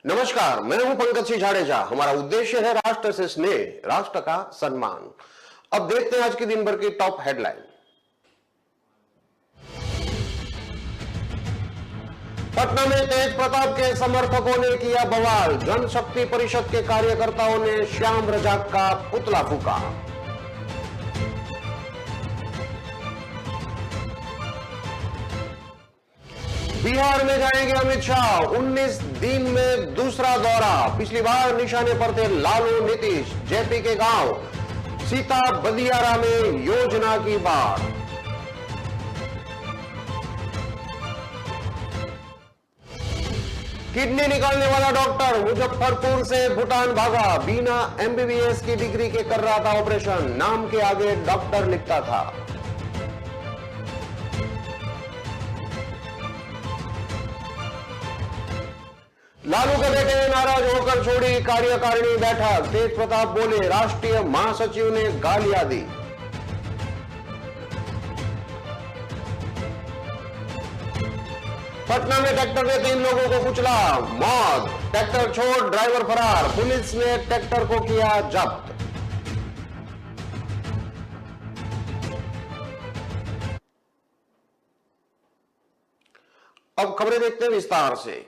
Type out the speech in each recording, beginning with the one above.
नमस्कार, मैं हूं पंकज सिंह जाडेजा। हमारा उद्देश्य है राष्ट्र से स्नेह, राष्ट्र का सम्मान। अब देखते हैं आज की दिन भर की टॉप हेडलाइन। पटना में तेज प्रताप के समर्थकों ने किया बवाल। जनशक्ति परिषद के कार्यकर्ताओं ने श्याम रजाक का पुतला फूंका। बिहार में जाएंगे अमित शाह। 19 दिन में दूसरा दौरा। पिछली बार निशाने पर थे लालू नीतीश। जेपी के गांव सीता बदियारा में योजना की बात। किडनी निकालने वाला डॉक्टर मुजफ्फरपुर से भूटान भागा। बिना एमबीबीएस की डिग्री के कर रहा था ऑपरेशन। नाम के आगे डॉक्टर लिखता था। लालू के बेटे ने नाराज होकर छोड़ी कार्यकारिणी बैठक। तेज प्रताप बोले, राष्ट्रीय महासचिव ने गालियां दी। पटना में ट्रैक्टर ने 3 लोगों को कुचला, मौत। ट्रैक्टर छोड़ ड्राइवर फरार। पुलिस ने ट्रैक्टर को किया जब्त। अब खबरें देखते हैं विस्तार से।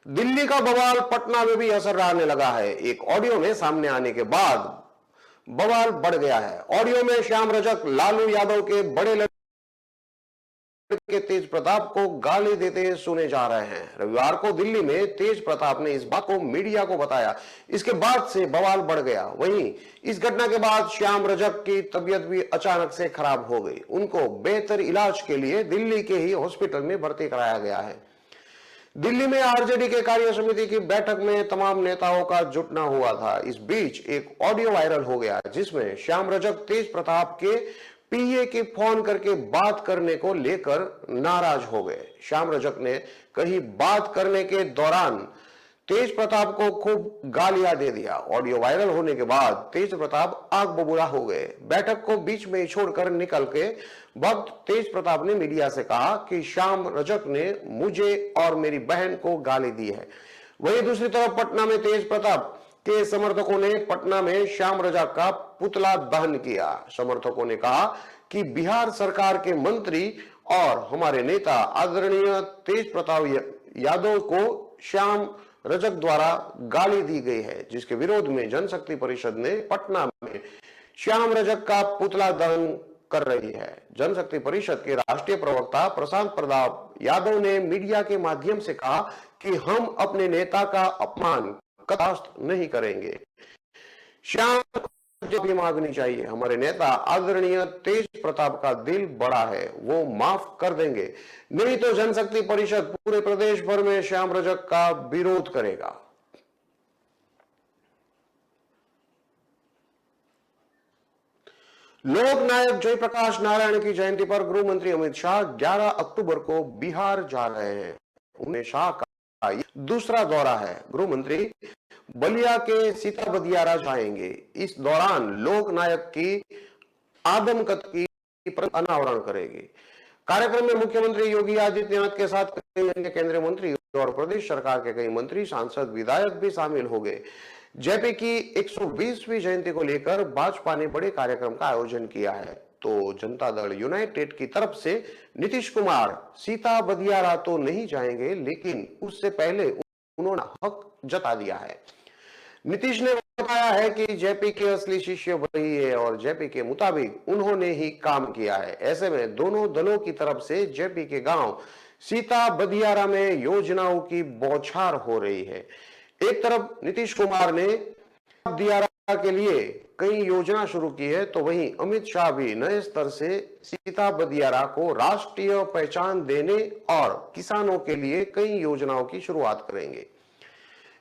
दिल्ली का बवाल पटना में भी असर डालने लगा है। एक ऑडियो में सामने आने के बाद बवाल बढ़ गया है। ऑडियो में श्याम रजक लालू यादव के बड़े लड़के तेज प्रताप को गाली देते सुने जा रहे हैं। रविवार को दिल्ली में तेज प्रताप ने इस बात को मीडिया को बताया। इसके बाद से बवाल बढ़ गया। वहीं इस घटना के बाद श्याम रजक की तबीयत भी अचानक से खराब हो गई। उनको बेहतर इलाज के लिए दिल्ली के ही हॉस्पिटल में भर्ती कराया गया है। दिल्ली में आरजेडी के कार्य समिति की बैठक में तमाम नेताओं का जुटना हुआ था। इस बीच एक ऑडियो वायरल हो गया जिसमें श्याम रजक तेज प्रताप के पीए के फोन करके बात करने को लेकर नाराज हो गए। श्याम रजक ने कहीं बात करने के दौरान तेज प्रताप को खूब गालियां दे दिया। ऑडियो वायरल होने के बाद तेज प्रताप आग बबूला हो गए। बैठक को बीच में ही छोड़कर निकल के वक्त तेज प्रताप ने मीडिया से कहा कि श्याम रजक ने मुझे और मेरी बहन को गाली दी है। वहीं दूसरी तरफ पटना में तेज प्रताप के समर्थकों ने पटना में श्याम रजक का पुतला दहन किया। समर्थकों ने कहा कि बिहार सरकार के मंत्री और हमारे नेता आदरणीय तेज प्रताप यादव को श्याम रजक द्वारा गाली दी गई है, जिसके विरोध में जनशक्ति परिषद ने पटना में श्याम रजक का पुतला दहन कर रही है। जनशक्ति परिषद के राष्ट्रीय प्रवक्ता प्रशांत प्रताप यादव ने मीडिया के माध्यम से कहा कि हम अपने नेता का अपमान कदापि नहीं करेंगे। श्याम भी मांगनी चाहिए। हमारे नेता आदरणीय तेज प्रताप का दिल बड़ा है, वो माफ कर देंगे, नहीं तो जनशक्ति परिषद पूरे प्रदेश भर में श्याम रजक का विरोध करेगा। लोक नायक जयप्रकाश नारायण की जयंती पर गृह मंत्री अमित शाह 11 अक्टूबर को बिहार जा रहे हैं। उन्हें शाह का दूसरा दौरा है। गृह मंत्री बलिया के सीता बदियारा जाएंगे। इस दौरान लोक नायक की आदमकद की अनावरण करेंगे। कार्यक्रम में मुख्यमंत्री योगी आदित्यनाथ के साथ कई अन्य केंद्रीय मंत्री और प्रदेश सरकार के कई मंत्री, सांसद, विधायक भी शामिल हो गए। जेपी की 120वीं जयंती को लेकर भाजपा ने बड़े कार्यक्रम का आयोजन किया है। तो जनता दल यूनाइटेड की तरफ से नीतीश कुमार सीता बदियारा तो नहीं जाएंगे, लेकिन उससे पहले उन्होंने हक जता दिया है। नीतीश ने बताया है कि जेपी के असली शिष्य वही है और जेपी के मुताबिक उन्होंने ही काम किया है। ऐसे में दोनों दलों की तरफ से जेपी के गांव सीता बदियारा में योजनाओं की बौछार हो रही है। एक तरफ नीतीश कुमार ने बदियारा के लिए कई योजना शुरू की है, तो वहीं अमित शाह भी नए स्तर से सीता बदियारा को राष्ट्रीय पहचान देने और किसानों के लिए कई योजनाओं की शुरुआत करेंगे।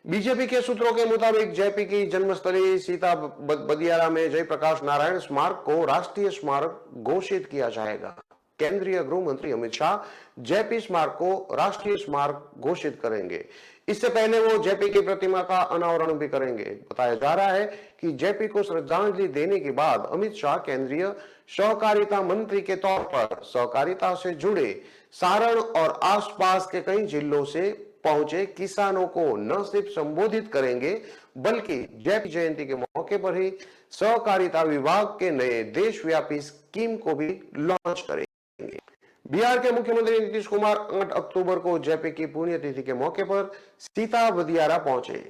बीजेपी के सूत्रों के मुताबिक जेपी की जन्मस्थली सीता बदियारा में जयप्रकाश नारायण स्मारक को राष्ट्रीय स्मारक घोषित किया जाएगा। केंद्रीय गृह मंत्री अमित शाह जेपी स्मारक को राष्ट्रीय स्मारक घोषित करेंगे। इससे पहले वो जेपी की प्रतिमा का अनावरण भी करेंगे। बताया जा रहा है कि जेपी को श्रद्धांजलि देने के बाद अमित शाह केंद्रीय सहकारिता मंत्री के तौर पर सहकारिता से जुड़े सारण और आसपास के कई जिलों से पहुंचे किसानों को न सिर्फ संबोधित करेंगे बल्कि जयपी जयंती के मौके पर ही सहकारिता विभाग के नए देशव्यापी स्कीम को भी लॉन्च करेंगे। बिहार के मुख्यमंत्री नीतीश कुमार 8 अक्टूबर को जयपी की पुण्यतिथि के मौके पर सीता बदियारा पहुंचे।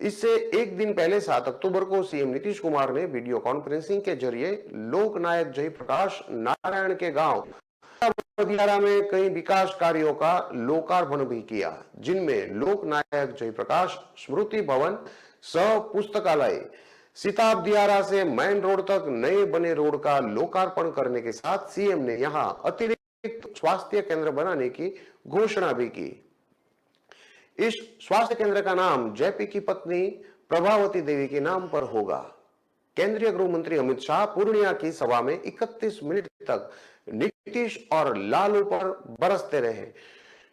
इससे एक दिन पहले 7 अक्टूबर को सीएम नीतीश कुमार ने वीडियो कॉन्फ्रेंसिंग के जरिए लोकनायक जयप्रकाश नारायण के गांव बदियारा में कई विकास कार्यों का लोकार्पण भी किया, जिनमें लोकनायक जयप्रकाश स्मृति भवन, सह पुस्तकालय, सीता बदियारा से मेन रोड तक नए बने रोड का लोकार्पण करने के साथ सीएम ने यहां अतिरिक्त स्वास्थ्य केंद्र बनाने की घोषणा भी की। इस स्वास्थ्य केंद्र का नाम जयपी की पत्नी प्रभावती देवी के नाम पर होगा। केंद्रीय गृह मंत्री अमित शाह पूर्णिया की सभा में 31 मिनट तक नीतीश और लालू पर बरसते रहे।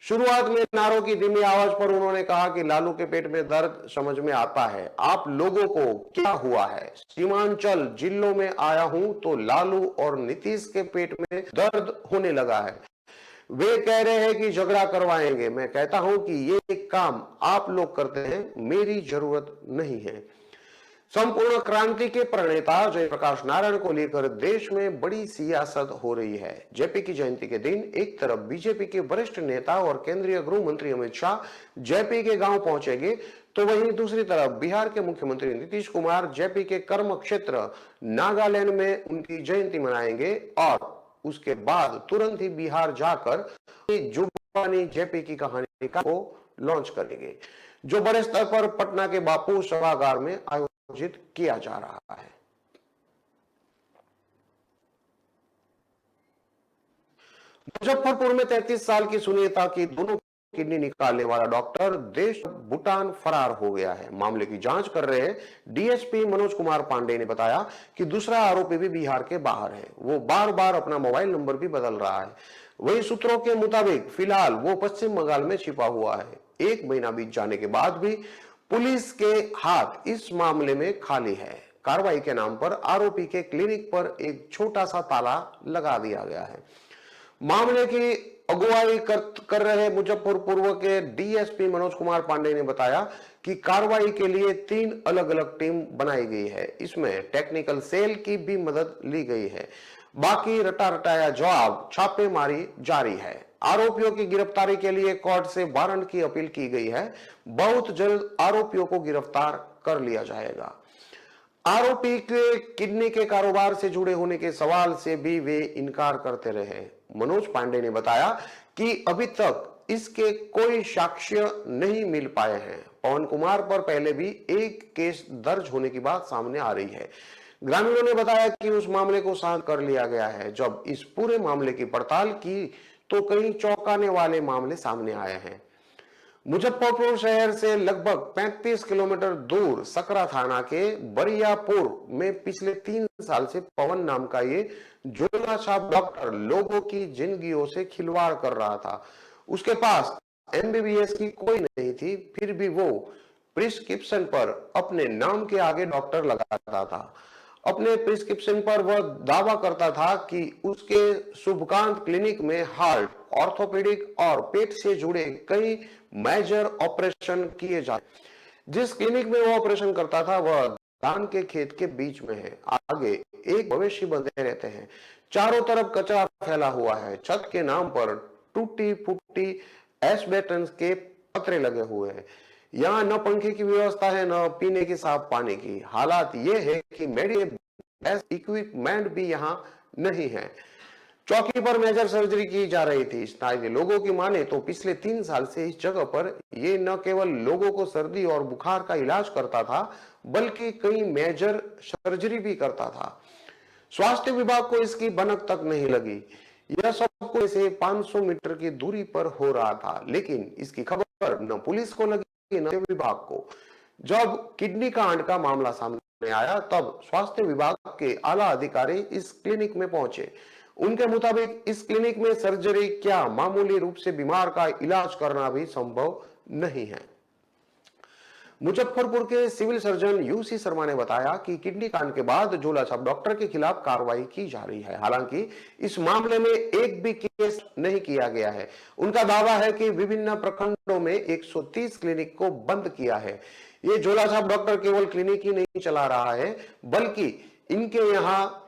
शुरुआत में नारों की धीमी आवाज पर उन्होंने कहा कि लालू के पेट में दर्द समझ में आता है, आप लोगों को क्या हुआ है? सीमांचल जिलों में आया हूं तो लालू और नीतीश के पेट में दर्द होने लगा है। वे कह रहे हैं कि झगड़ा करवाएंगे। मैं कहता हूं कि ये काम आप लोग करते हैं, मेरी जरूरत नहीं है। संपूर्ण क्रांति के प्रणेता जयप्रकाश नारायण को लेकर देश में बड़ी सियासत हो रही है। जयपी की जयंती के दिन एक तरफ बीजेपी के वरिष्ठ नेता और केंद्रीय गृह मंत्री अमित शाह जयपी के गांव पहुंचेंगे, तो वहीं दूसरी तरफ बिहार के मुख्यमंत्री नीतीश कुमार जयपी के कर्म क्षेत्र नागालैंड में उनकी जयंती मनाएंगे और उसके बाद तुरंत ही बिहार जाकर जुबानी जयपी की कहानी को लॉन्च करेंगे, जो बड़े स्तर पर पटना के बापू सभागार में आयोजित किया जा रहा है। मुजफ्फरपुर में 33 साल की सुनीता की दोनों किडनी निकालने वाला डॉक्टर देश भूटान फरार हो गया है। मामले की जांच कर रहे डीएसपी मनोज कुमार पांडे ने बताया कि दूसरा आरोपी भी बिहार के बाहर है। वो बार बार अपना मोबाइल नंबर भी बदल रहा है। वही सूत्रों के मुताबिक फिलहाल वो पश्चिम बंगाल में छिपा हुआ है। 1 महीना बीत जाने के बाद भी पुलिस के हाथ इस मामले में खाली है। कार्रवाई के नाम पर आरोपी के क्लिनिक पर एक छोटा सा ताला लगा दिया गया है। मामले की अगुवाई कर रहे मुजफ्फरपुर के डीएसपी मनोज कुमार पांडे ने बताया कि कार्रवाई के लिए 3 अलग अलग टीम बनाई गई है। इसमें टेक्निकल सेल की भी मदद ली गई है। बाकी रटाया जवाब छापेमारी जारी है। आरोपियों की गिरफ्तारी के लिए कोर्ट से वारंट की अपील की गई है। बहुत जल्द आरोपियों को गिरफ्तार कर लिया जाएगा। आरोपी के किडनी के कारोबार से जुड़े होने के सवाल से भी वे इनकार करते रहे। मनोज पांडे ने बताया कि अभी तक इसके कोई साक्ष्य नहीं मिल पाए हैं। पवन कुमार पर पहले भी एक केस दर्ज होने की बात सामने आ रही है। ग्रामीणों ने बताया कि उस मामले को शांत कर लिया गया है। जब इस पूरे मामले की पड़ताल की तो कई चौंकाने वाले मामले सामने आए हैं। मुजफ्फरपुर शहर से लगभग 35 किलोमीटर दूर सकरा थाना के बरियापुर में पिछले 3 साल से पवन नाम का ये झोला छाप डॉक्टर लोगों की जिंदगियों से खिलवाड़ कर रहा था। उसके पास एमबीबीएस की कोई नहीं थी, फिर भी वो प्रिस्क्रिप्शन पर अपने नाम के आगे डॉक्टर लगाता था। अपने प्रिस्क्रिप्शन पर वह दावा करता था कि उसके शुभकांत क्लिनिक में हार्ट, ऑर्थोपेडिक और पेट से जुड़े कई मेजर ऑपरेशन किए जाते। जिस क्लिनिक में वो ऑपरेशन करता था वह धान के खेत के बीच में है। आगे एक मवेशी बंधे रहते हैं। चारों तरफ कचरा फैला हुआ है। छत के नाम पर टूटी फूटी एस्बेस्टस के पतरे लगे हुए हैं। यहाँ न पंखे की व्यवस्था है, न पीने की साफ पानी की। हालात ये है कि मेडिकल इक्विपमेंट भी यहाँ नहीं है। चौकी पर मेजर सर्जरी की जा रही थी। स्थानीय लोगों की माने तो पिछले 3 साल से इस जगह पर ये न केवल लोगों को सर्दी और बुखार का इलाज करता था, बल्कि कई मेजर सर्जरी भी करता था। स्वास्थ्य विभाग को इसकी भनक तक नहीं लगी। यह सब कुछ 500 मीटर की दूरी पर हो रहा था, लेकिन इसकी खबर न पुलिस को लगी न विभाग को। जब किडनी कांड का मामला सामने आया तब स्वास्थ्य विभाग के आला अधिकारी इस क्लिनिक में पहुंचे। उनके मुताबिक इस क्लिनिक में सर्जरी क्या मामूली रूप से बीमार का इलाज करना भी संभव नहीं है। मुजफ्फरपुर के सिविल सर्जन यूसी शर्मा ने बताया कि किडनी कांड के बाद झोलाछाप डॉक्टर के खिलाफ कार्रवाई की जा रही है। हालांकि इस मामले में एक भी केस नहीं किया गया है। उनका दावा है कि विभिन्न प्रखंडों में 130 क्लिनिक को बंद किया है। ये झोलाछाप डॉक्टर केवल क्लिनिक ही नहीं चला रहा है, बल्कि इनके यहाँ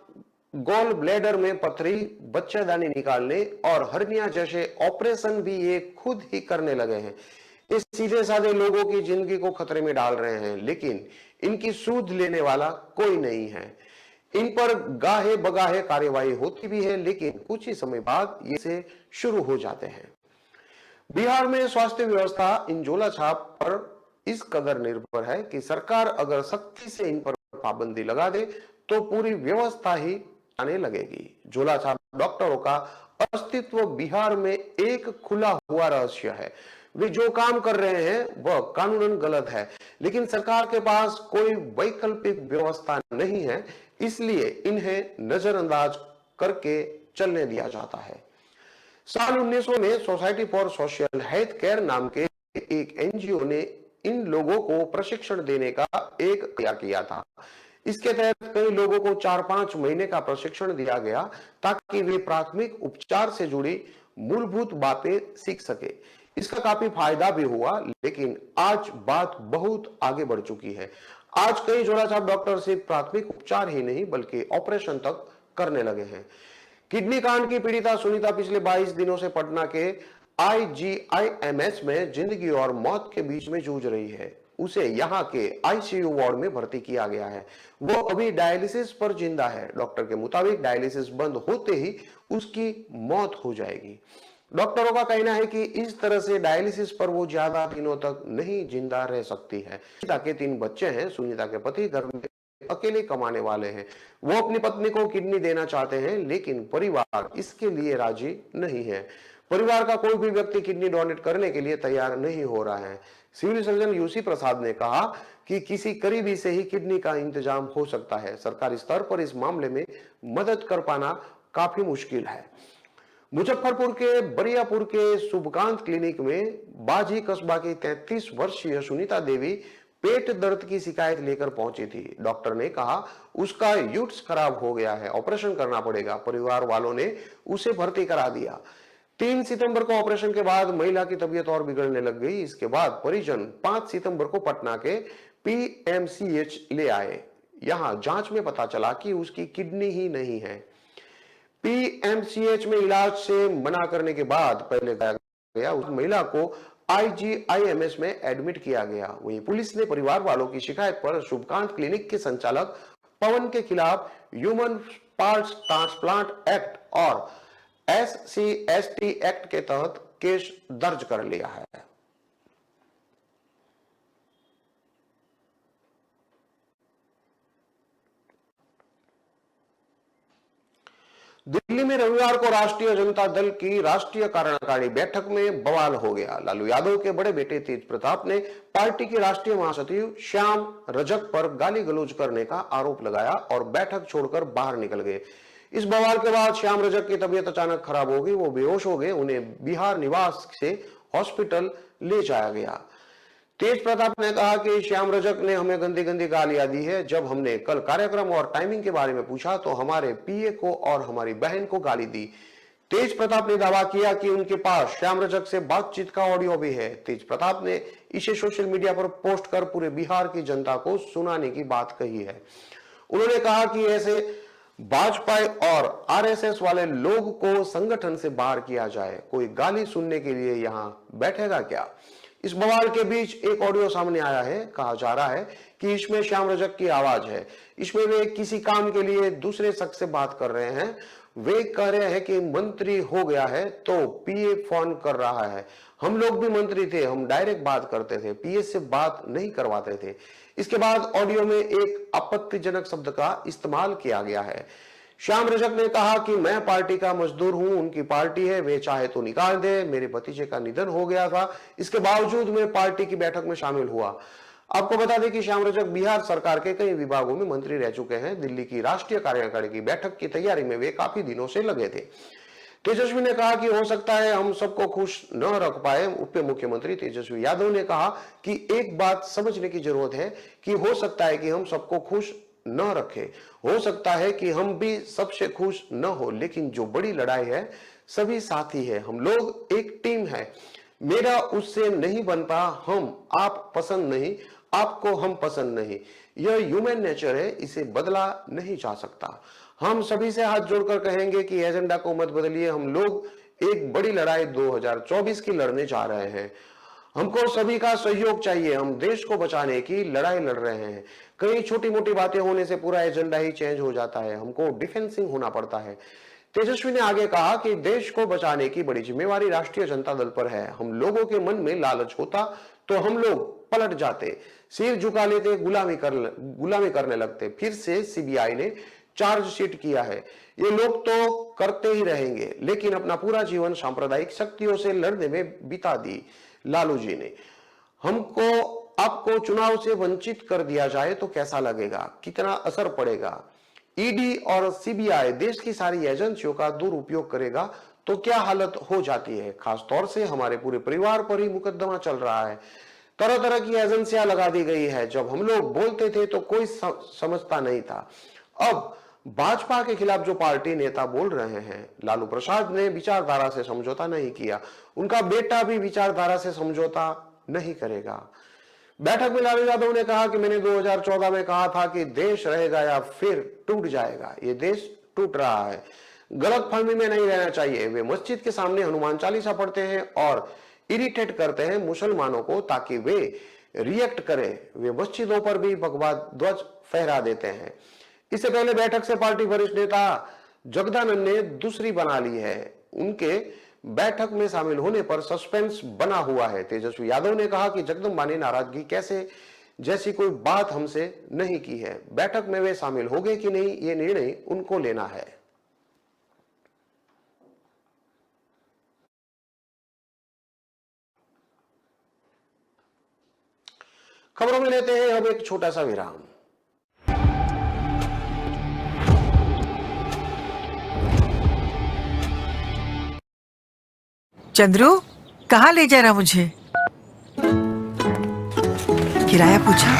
गॉल ब्लैडर में पथरी, बच्चेदानी निकालने और हर्निया जैसे ऑपरेशन भी ये खुद ही करने लगे हैं। ये सीधे साधे लोगों की जिंदगी को खतरे में डाल रहे हैं, लेकिन इनकी सूद लेने वाला कोई नहीं है। इन पर गाहे बगाहे कार्यवाही होती भी है, लेकिन कुछ ही समय बाद ये से शुरू हो जाते हैं। बिहार में स्वास्थ्य व्यवस्था इन झोलाछाप पर इस कदर निर्भर है कि सरकार अगर सख्ती से इन पर पाबंदी लगा दे तो पूरी व्यवस्था ही आने लगेगी। झोलाछाप डॉक्टरों का अस्तित्व बिहार में एक खुला हुआ रहस्य है। वे जो काम कर रहे हैं वह कानूनन गलत है, लेकिन सरकार के पास कोई वैकल्पिक व्यवस्था नहीं है, इसलिए इन्हें नजरअंदाज करके चलने दिया जाता है। साल 1900 में society for social health care नाम के एक एनजीओ ने इन लोगों को प्रशिक्षण देने का एक तैयार किया था। इसके तहत कई लोगों को 4-5 महीने का प्रशिक्षण दिया गया ताकि वे प्राथमिक उपचार से जुड़ी मूलभूत बातें सीख सके। इसका काफी फायदा भी हुआ, लेकिन आज बात बहुत आगे बढ़ चुकी है। आज कई झोलाछाप डॉक्टर सिर्फ प्राथमिक उपचार ही नहीं बल्कि ऑपरेशन तक करने लगे हैं। किडनी कांड की पीड़िता सुनीता पिछले 22 दिनों से पटना के IGIMS में जिंदगी और मौत के बीच में जूझ रही है। उसे यहाँ के आईसीयू वार्ड में भर्ती किया गया है। वो अभी डायलिसिस पर जिंदा है। डॉक्टर के मुताबिक डायलिसिस बंद होते ही उसकी मौत हो जाएगी। डॉक्टरों का कहना है कि इस तरह से डायलिसिस पर वो ज्यादा दिनों तक नहीं जिंदा रह सकती है। सुनीता के 3 बच्चे हैं। सुनीता के पति घर में अकेले कमाने वाले हैं। वो अपनी पत्नी को किडनी देना चाहते हैं, लेकिन परिवार इसके लिए राजी नहीं है। परिवार का कोई भी व्यक्ति किडनी डोनेट करने के लिए तैयार नहीं हो रहा है। सिविल सर्जन यूसी प्रसाद ने कहा कि किसी करीबी से ही किडनी का इंतजाम हो सकता है। सरकारी स्तर पर इस मामले में मदद कर पाना काफी मुश्किल है। मुजफ्फरपुर के बरियापुर के शुभकांत क्लिनिक में बाजी कस्बा की 33 वर्षीय सुनीता देवी पेट दर्द की शिकायत लेकर पहुंची थी। डॉक्टर ने कहा उसका यूट्रस खराब हो गया है, ऑपरेशन करना पड़ेगा। परिवार वालों ने उसे भर्ती करा दिया। 3 सितंबर को ऑपरेशन के बाद महिला की तबीयत और बिगड़ने लग गई। इसके बाद परिजन 5 सितंबर को पटना के PMCH ले आए। यहां जांच में पता चला कि उसकी किडनी ही नहीं है। PMCH में इलाज से मना करने के बाद पहले गया उस महिला को IGIMS में एडमिट किया गया। वहीं पुलिस ने परिवार वालों की शिकायत पर शुभकांत क्लिनिक के संचालक पवन के खिलाफ ह्यूमन पार्ट्स ट्रांसप्लांट एक्ट और SC/ST एक्ट के तहत केस दर्ज कर लिया है। दिल्ली में रविवार को राष्ट्रीय जनता दल की राष्ट्रीय कार्यकारिणी बैठक में बवाल हो गया। लालू यादव के बड़े बेटे तेज प्रताप ने पार्टी के राष्ट्रीय महासचिव श्याम रजक पर गाली गलौज करने का आरोप लगाया और बैठक छोड़कर बाहर निकल गए। इस बवाल के बाद श्याम रजक की तबीयत अचानक खराब हो गई। वो बेहोश हो गए। उन्हें बिहार निवास से हॉस्पिटल ले जाया गया। तेज प्रताप ने कहा कि श्याम रजक ने हमें गंदी गंदी गालियां दी है। जब हमने कल कार्यक्रम और टाइमिंग के बारे में पूछा तो हमारे पीए को और हमारी बहन को गाली दी। तेज प्रताप ने दावा किया कि उनके पास श्याम रजक से बातचीत का ऑडियो भी है। तेज प्रताप ने इसे सोशल मीडिया पर पोस्ट कर पूरे बिहार की जनता को सुनाने की बात कही है। उन्होंने कहा कि ऐसे भाजपा और आरएसएस वाले लोग को संगठन से बाहर किया जाए। कोई गाली सुनने के लिए यहां बैठेगा क्या? इस बवाल के बीच एक ऑडियो सामने आया है। कहा जा रहा है कि इसमें श्याम रजक की आवाज है। इसमें वे किसी काम के लिए दूसरे शख्स से बात कर रहे हैं। वे कह रहे हैं कि मंत्री हो गया है तो पीए फोन कर रहा है। हम लोग भी मंत्री थे, हम डायरेक्ट बात करते थे, पीए से बात नहीं करवाते थे। इसके बाद ऑडियो में एक आपत्तिजनक शब्द का इस्तेमाल किया गया है। श्याम रजक ने कहा कि मैं पार्टी का मजदूर हूं, उनकी पार्टी है, वे चाहे तो निकाल दे। मेरे भतीजे का निधन हो गया था, इसके बावजूद मैं पार्टी की बैठक में शामिल हुआ। आपको बता दें कि श्याम रजक बिहार सरकार के कई विभागों में मंत्री रह चुके हैं। दिल्ली की राष्ट्रीय कार्यकारिणी की बैठक की तैयारी में वे काफी दिनों से लगे थे। तेजस्वी ने कहा कि हो सकता है हम सबको खुश न रख पाए। उप मुख्यमंत्री तेजस्वी यादव ने कहा कि एक बात समझने की जरूरत है कि हो सकता है कि हम सबको खुश न रखे, हो सकता है कि हम भी सबसे खुश न हो, लेकिन जो बड़ी लड़ाई है सभी साथी है, हम लोग एक टीम है। मेरा उससे नहीं बनता, हम आप पसंद नहीं, आपको हम पसंद नहीं, यह ह्यूमन नेचर है, इसे बदला नहीं जा सकता। हम सभी से हाथ जोड़कर कहेंगे कि एजेंडा को मत बदलिए, हम लोग एक बड़ी लड़ाई 2024 की लड़ने जा रहे हैं। हमको सभी का सहयोग चाहिए, हम देश को बचाने की लड़ाई लड़ रहे हैं। कई छोटी मोटी बातें होने से पूरा एजेंडा ही चेंज हो जाता है, हमको डिफेंसिंग होना पड़ता है। तेजस्वी ने आगे कहा कि देश को बचाने की बड़ी जिम्मेवारी राष्ट्रीय जनता दल पर है। हम लोगों के मन में लालच होता तो हम लोग पलट जाते, सिर झुका लेते, गुलामी करने लगते। फिर से सीबीआई ने चार्जशीट किया है, ये लोग तो करते ही रहेंगे, लेकिन अपना पूरा जीवन सांप्रदायिक शक्तियों से लड़ने में बिता दी लालू जी ने। हमको आपको चुनाव से वंचित कर दिया जाए तो कैसा लगेगा, कितना असर पड़ेगा। ईडी और सीबीआई देश की सारी एजेंसियों का दुरुपयोग करेगा तो क्या हालत हो जाती है। खासतौर से हमारे पूरे परिवार पर ही मुकदमा चल रहा है, तरह तरह की एजेंसियां लगा दी गई है। जब हम लोग बोलते थे तो कोई समझता नहीं था। अब भाजपा के खिलाफ जो पार्टी नेता बोल रहे हैं, लालू प्रसाद ने विचारधारा से समझौता नहीं किया, उनका बेटा भी विचारधारा से समझौता नहीं करेगा। बैठक में लालू यादव ने कहा कि मैंने 2014 में कहा था कि देश रहेगा या फिर टूट जाएगा, ये देश टूट रहा है, गलत फहमी में नहीं रहना चाहिए। वे मस्जिद के सामने हनुमान चालीसा पढ़ते हैं और इरिटेट करते हैं मुसलमानों को ताकि वे रिएक्ट करें। वे मस्जिदों पर भी भगवा ध्वज फहरा देते हैं। इससे पहले बैठक से पार्टी वरिष्ठ नेता जगदानंद ने दूसरी बना ली है, उनके बैठक में शामिल होने पर सस्पेंस बना हुआ है। तेजस्वी यादव ने कहा कि जगदम्बा ने नाराजगी कैसे जैसी कोई बात हमसे नहीं की है, बैठक में वे शामिल होंगे कि नहीं ये निर्णय उनको लेना है। खबरों में लेते हैं अब एक छोटा सा विराम। चंद्रू, कहाँ ले जा रहा मुझे? किराया पूछा?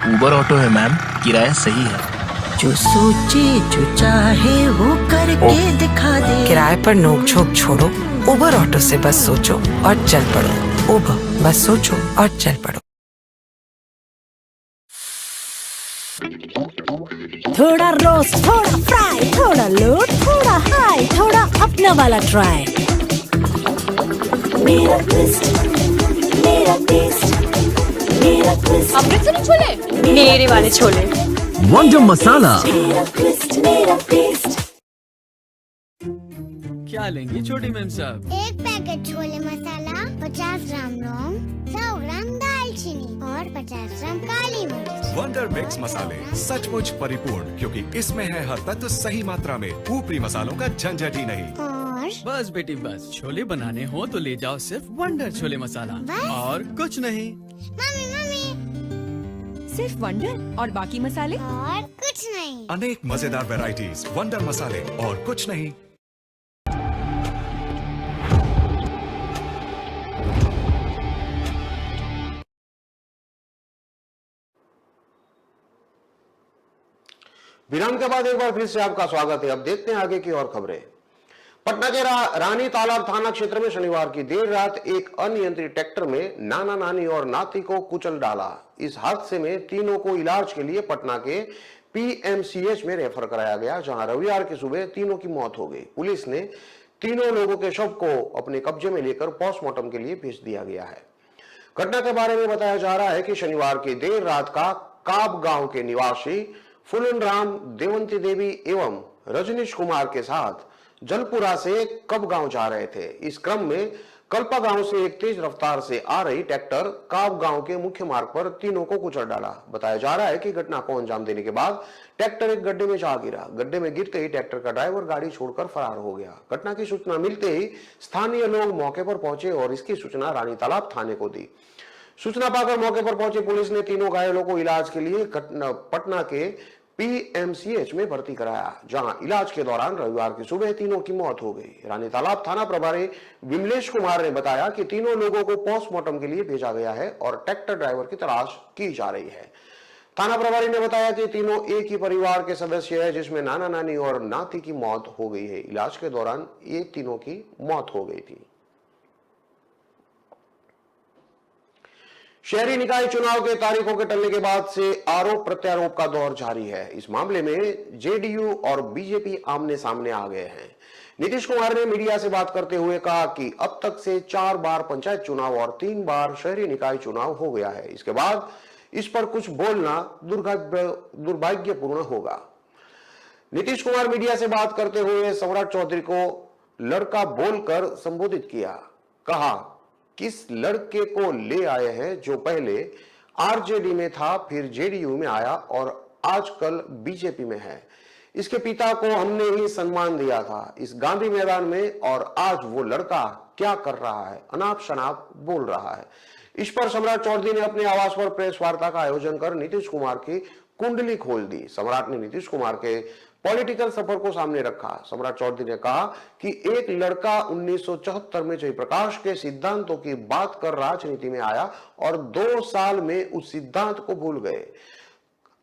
उबर ऑटो है मैम, किराया सही है। जो सोचे जो चाहे वो करके दिखा दे। किराए पर नोक झोंक छोड़ो, उबर ऑटो से बस सोचो और चल पड़ो। उबर, बस सोचो और चल पड़ो। थोड़ा रोस्ट, थोड़ा फ्राई, थोड़ा लो, थोड़ा हाई, थोड़ा अपना वाला ट्राई। मेरा ट्विस्ट, मेरा टेस्ट, मेरा ट्विस्ट। अमृतसरी छोले, मेरे वाले छोले। वंडर मसाला। मेरा ट्विस्ट, मेरा टेस्ट। क्या लेंगी छोटी मैम साहब? एक पैकेट छोले मसाला, 50 ग्राम लौंग, 100 ग्राम दालचीनी और 50 ग्राम काली मिर्च। वंडर मिक्स मसाले सचमुच परिपूर्ण, क्योंकि इसमें है हर तत्व सही मात्रा में, ऊपरी मसालों का झंझट ही नहीं। और बस बेटी बस, छोले बनाने हो तो ले जाओ सिर्फ वंडर छोले मसाला, और कुछ नहीं। मम्मी मम्मी, सिर्फ वंडर और बाकी मसाले? और कुछ नहीं। अनेक मजेदार वैरायटीज, वंडर मसाले और कुछ नहीं। विराम के बाद एक बार फिर से आपका स्वागत है। अब देखते हैं आगे की और खबरें। पटना के रानी तालाब थाना क्षेत्र में शनिवार की देर रात एक अनियंत्रित ट्रैक्टर में नाना नानी और नाती को कुचल डाला। इस हादसे में तीनों को इलाज के लिए पटना के पीएमसीएच में रेफर कराया गया, जहां रविवार की सुबह तीनों की मौत हो गई। पुलिस ने तीनों लोगों के शव को अपने कब्जे में लेकर पोस्टमार्टम के लिए भेज दिया गया है। घटना के बारे में बताया जा रहा है कि शनिवार की देर रात का काब गांव के निवासी फूलन राम, देवंती देवी एवं रजनीश कुमार के साथ जलपुरा से कब गांव जा रहे थे। इस क्रम में कल्पा गांव से एक तेज रफ्तार से आ रही ट्रैक्टर काब गांव के मुख्य मार्ग पर तीनों को कुचल डाला। बताया जा रहा है कि घटना को अंजाम देने के बाद ट्रैक्टर एक गड्ढे में जा गिरा। गड्ढे में गिरते ही ट्रैक्टर का ड्राइवर गाड़ी छोड़कर फरार हो गया। घटना की सूचना मिलते ही स्थानीय लोग मौके पर पहुंचे और इसकी सूचना रानी तालाब थाने को दी। सूचना पाकर मौके पर पहुंची पुलिस ने तीनों घायलों को इलाज के लिए पटना के पीएमसीएच में भर्ती कराया, जहां इलाज के दौरान रविवार की सुबह तीनों की मौत हो गई। रानी तालाब थाना प्रभारी विमलेश कुमार ने बताया कि तीनों लोगों को पोस्टमार्टम के लिए भेजा गया है और ट्रैक्टर ड्राइवर की तलाश की जा रही है। थाना प्रभारी ने बताया कि तीनों एक ही परिवार के सदस्य हैं, जिसमें नाना नानी और नाती की मौत हो गई है। इलाज के दौरान ये तीनों की मौत हो गई थी। शहरी निकाय चुनाव के तारीखों के टलने के बाद से आरोप प्रत्यारोप का दौर जारी है। इस मामले में जेडीयू और बीजेपी आमने सामने आ गए हैं। नीतीश कुमार ने मीडिया से बात करते हुए कहा कि अब तक से 4 बार पंचायत चुनाव और 3 बार शहरी निकाय चुनाव हो गया है। इसके बाद इस पर कुछ बोलना दुर्भाग्यपूर्ण होगा। नीतीश कुमार मीडिया से बात करते हुए सम्राट चौधरी को लड़का बोलकर संबोधित किया। कहा, किस लड़के को ले आए हैं जो पहले आरजेडी में था, फिर जेडीयू में आया और आजकल बीजेपी में है। इसके पिता को हमने ही सम्मान दिया था इस गांधी मैदान में, और आज वो लड़का क्या कर रहा है, अनाप शनाप बोल रहा है। इस पर सम्राट चौधरी ने अपने आवास पर प्रेस वार्ता का आयोजन कर नीतीश कुमार की कुंडली खोल दी। सम्राट ने नीतीश कुमार के पॉलिटिकल सफर को सामने रखा। सम्राट चौधरी ने कहा कि एक लड़का 1974 में जयप्रकाश के सिद्धांतों की बात कर राजनीति में आया और 2 साल में उस सिद्धांत को भूल गए।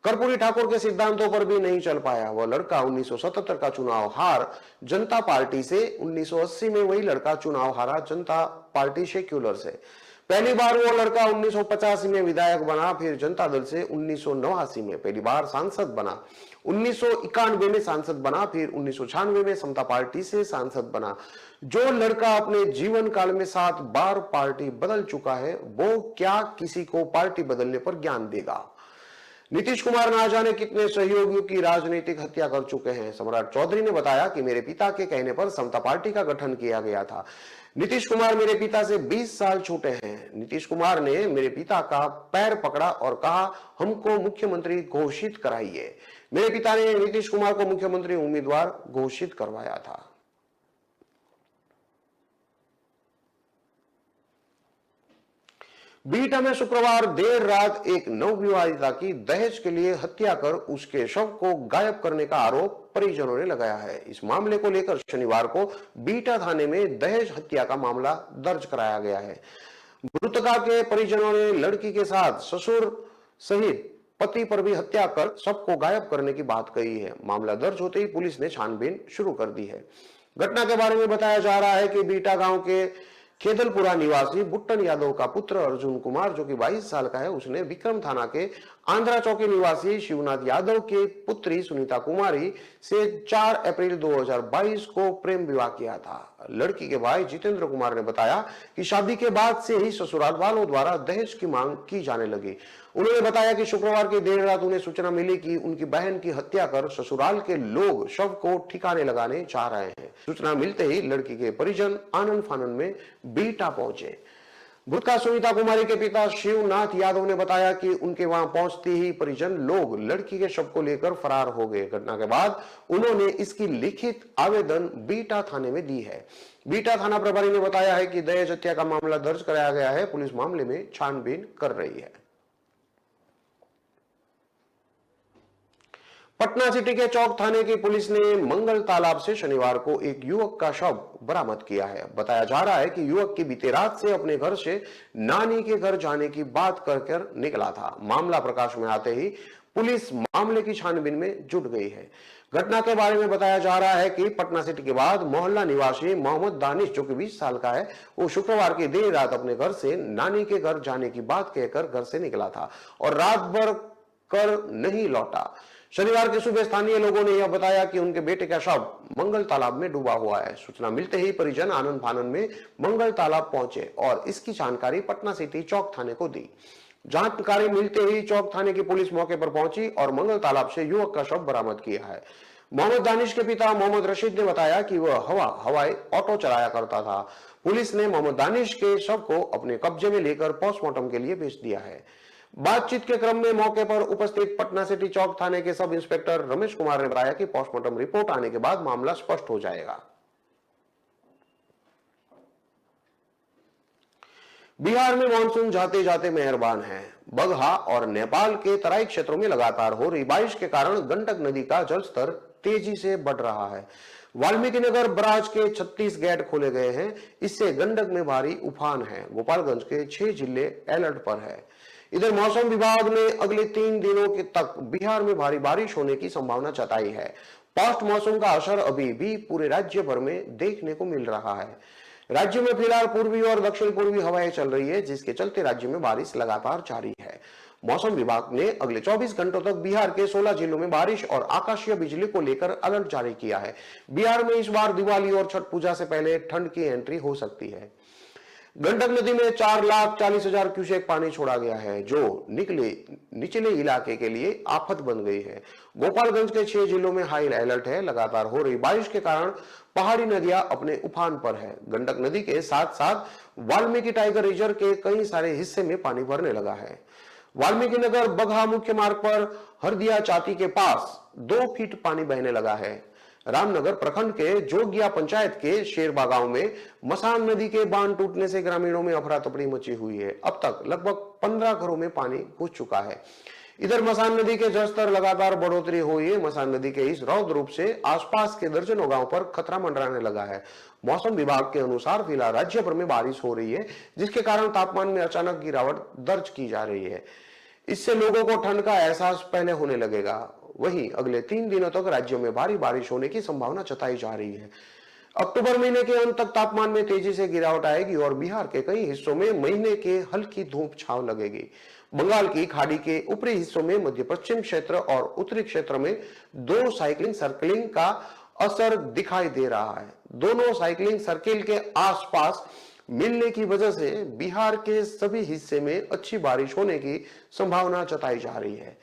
कर्पूरी ठाकुर के सिद्धांतों पर भी नहीं चल पाया। वह लड़का 1977 का चुनाव हार जनता पार्टी से, 1980 में वही लड़का चुनाव हारा जनता पार्टी सेक्युलर से। पहली बार वो लड़का 1985 में विधायक बना, फिर जनता दल से 1989 में पहली बार सांसद बना, 1991 में सांसद बना, फिर 1996 में समता पार्टी से सांसद बना। जो लड़का अपने जीवन काल में 7 बार पार्टी बदल चुका है, वो क्या किसी को पार्टी बदलने पर ज्ञान देगा। नीतीश कुमार ना जाने कितने सहयोगियों की राजनीतिक हत्या कर चुके हैं। सम्राट चौधरी ने बताया कि मेरे पिता के कहने पर समता पार्टी का गठन किया गया था। नीतीश कुमार मेरे पिता से 20 साल छोटे हैं। नीतीश कुमार ने मेरे पिता का पैर पकड़ा और कहा, हमको मुख्यमंत्री घोषित कराइए। मेरे पिता ने नीतीश कुमार को मुख्यमंत्री उम्मीदवार घोषित करवाया था। बीटा में शुक्रवार देर रात एक नवविवाहिता की दहेज के लिए हत्या कर उसके शव को गायब करने का आरोप परिजनों ने लगाया है। इस मामले को लेकर शनिवार को बीटा थाने में दहेज हत्या का मामला दर्ज कराया गया है। मृतका के परिजनों ने लड़की के साथ ससुर सहित पति पर भी हत्या कर शव को गायब करने की बात कही है। मामला दर्ज होते ही पुलिस ने छानबीन शुरू कर दी है। घटना के बारे में बताया जा रहा है कि बीटा गांव के खेदलपुरा निवासी बुट्टन यादव का पुत्र अर्जुन कुमार, जो कि 22 साल का है, उसने विक्रम थाना के आंध्रा चौकी निवासी शिवनाथ यादव के पुत्री सुनीता कुमारी से 4 अप्रैल 2022 को प्रेम विवाह किया था। लड़की के भाई जितेंद्र कुमार ने बताया कि शादी के बाद से ही ससुराल वालों द्वारा दहेज की मांग की जाने लगी। उन्होंने बताया कि शुक्रवार की देर रात उन्हें सूचना मिली कि उनकी बहन की हत्या कर ससुराल के लोग शव को ठिकाने लगाने चाह रहे हैं। सूचना मिलते ही लड़की के परिजन आनंद फानन में बीटा पहुंचे। मृतका सुनीता कुमारी के पिता शिवनाथ यादव ने बताया कि उनके वहां पहुंचते ही परिजन लोग लड़की के शव को लेकर फरार हो गए। घटना के बाद उन्होंने इसकी लिखित आवेदन बीटा थाने में दी है। बीटा थाना प्रभारी ने बताया है कि दहेज हत्या का मामला दर्ज कराया गया है। पुलिस मामले में छानबीन कर रही है। पटना सिटी के चौक थाने की पुलिस ने मंगल तालाब से शनिवार को एक युवक का शव बरामद किया है। बताया जा रहा है कि युवक की बीते रात से अपने घर से नानी के घर जाने की बात कर निकला था। मामला प्रकाश में आते ही पुलिस मामले की छानबीन में जुट गई है। घटना के बारे में बताया जा रहा है कि पटना सिटी के बाद मोहल्ला निवासी मोहम्मद दानिश, जो कि 20 साल का है, वो शुक्रवार की देर रात अपने घर से नानी के घर जाने की बात कहकर घर से निकला था और रात भर कर नहीं लौटा। शनिवार की सुबह स्थानीय लोगों ने यह बताया कि उनके बेटे का शव मंगल तालाब में डूबा हुआ है। सूचना मिलते ही परिजन आनंद फानन में मंगल तालाब पहुंचे और इसकी जानकारी पटना सिटी चौक थाने को दी। जानकारी मिलते ही चौक थाने की पुलिस मौके पर पहुंची और मंगल तालाब से युवक का शव बरामद किया है। मोहम्मद दानिश के पिता मोहम्मद रशीद ने बताया कि वह हवाई ऑटो चलाया करता था। पुलिस ने मोहम्मद दानिश के शव को अपने कब्जे में लेकर पोस्टमार्टम के लिए भेज दिया है। बातचीत के क्रम में मौके पर उपस्थित पटना सिटी चौक थाने के सब इंस्पेक्टर रमेश कुमार ने बताया कि पोस्टमार्टम रिपोर्ट आने के बाद मामला स्पष्ट हो जाएगा। बिहार में मानसून जाते जाते मेहरबान है। बगहा और नेपाल के तराई क्षेत्रों में लगातार हो रही बारिश के कारण गंडक नदी का जलस्तर तेजी से बढ़ रहा है। वाल्मीकि नगर बराज के 36 गेट खोले गए हैं। इससे गंडक में भारी उफान है। गोपालगंज के 6 जिले अलर्ट पर है। इधर मौसम विभाग ने अगले 3 दिनों के तक बिहार में भारी बारिश होने की संभावना जताई है। पोस्ट मॉनसून का असर अभी भी पूरे राज्य भर में देखने को मिल रहा है। राज्य में फिलहाल पूर्वी और दक्षिण पूर्वी हवाएं चल रही है, जिसके चलते राज्य में बारिश लगातार जारी है। मौसम विभाग ने अगले 24 घंटों तक बिहार के 16 जिलों में बारिश और आकाशीय बिजली को लेकर अलर्ट जारी किया है। बिहार में इस बार दिवाली और छठ पूजा से पहले ठंड की एंट्री हो सकती है। गंडक नदी में 4,40,000 क्यूसेक पानी छोड़ा गया है, जो निचले इलाके के लिए आफत बन गई है। गोपालगंज के 6 जिलों में हाई अलर्ट है। लगातार हो रही बारिश के कारण पहाड़ी नदियां अपने उफान पर है। गंडक नदी के साथ साथ वाल्मीकि टाइगर रिजर्व के कई सारे हिस्से में पानी भरने लगा है। वाल्मीकि नगर बगहा मुख्य मार्ग पर हरदिया चाती के पास 2 फीट पानी बहने लगा है। रामनगर प्रखंड के जोगिया पंचायत के शेरबा गांव में मसान नदी के बांध टूटने से ग्रामीणों में अफरा तफरी मची हुई है। अब तक लगभग 15 घरों में पानी घुस चुका है। इधर मसान नदी के जलस्तर लगातार बढ़ोतरी हुई है। मसान नदी के इस रौद्र रूप से आसपास के दर्जनों गांव पर खतरा मंडराने लगा है। मौसम विभाग के अनुसार फिलहाल राज्य भर में बारिश हो रही है, जिसके कारण तापमान में अचानक गिरावट दर्ज की जा रही है। इससे लोगों को ठंड का एहसास पहले होने लगेगा। वहीं अगले 3 दिनों तक राज्यों में भारी बारिश होने की संभावना जताई जा रही है। अक्टूबर महीने के अंत तक तापमान में तेजी से गिरावट आएगी और बिहार के कई हिस्सों में महीने के हल्की धूप छांव लगेगी। बंगाल की खाड़ी के ऊपरी हिस्सों में मध्य पश्चिम क्षेत्र और उत्तरी क्षेत्र में 2 साइक्लिंग सर्कलिंग का असर दिखाई दे रहा है। दोनों साइक्लिंग सर्किल के आसपास मिलने की वजह से बिहार के सभी हिस्से में अच्छी बारिश होने की संभावना जताई जा रही है।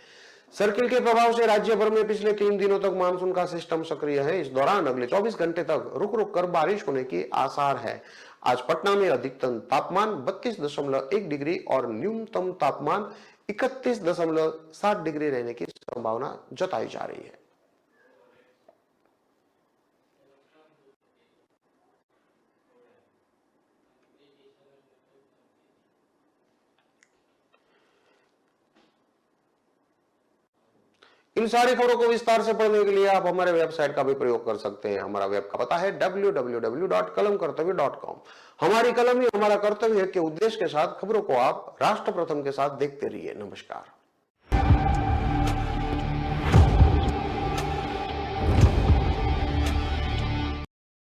सर्किल के प्रभाव से राज्य भर में पिछले 3 दिनों तक मानसून का सिस्टम सक्रिय है। इस दौरान अगले 24 घंटे तक रुक रुक कर बारिश होने की आसार है। आज पटना में अधिकतम तापमान 32.1 डिग्री और न्यूनतम तापमान 31.7 डिग्री रहने की संभावना जताई जा रही है। इन सारी खबरों को विस्तार से पढ़ने के लिए आप हमारे वेबसाइट का भी प्रयोग कर सकते हैं। हमारा वेब का पता है www.kalamkartavya.com। हमारी कलम ही हमारा कर्तव्य के उद्देश्य के साथ खबरों को आप राष्ट्र प्रथम के साथ देखते रहिए। नमस्कार।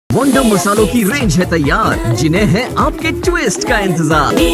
वंडर मसालों की रेंज है तैयार, जिन्हें है आपके ट्विस्ट का इंतजार।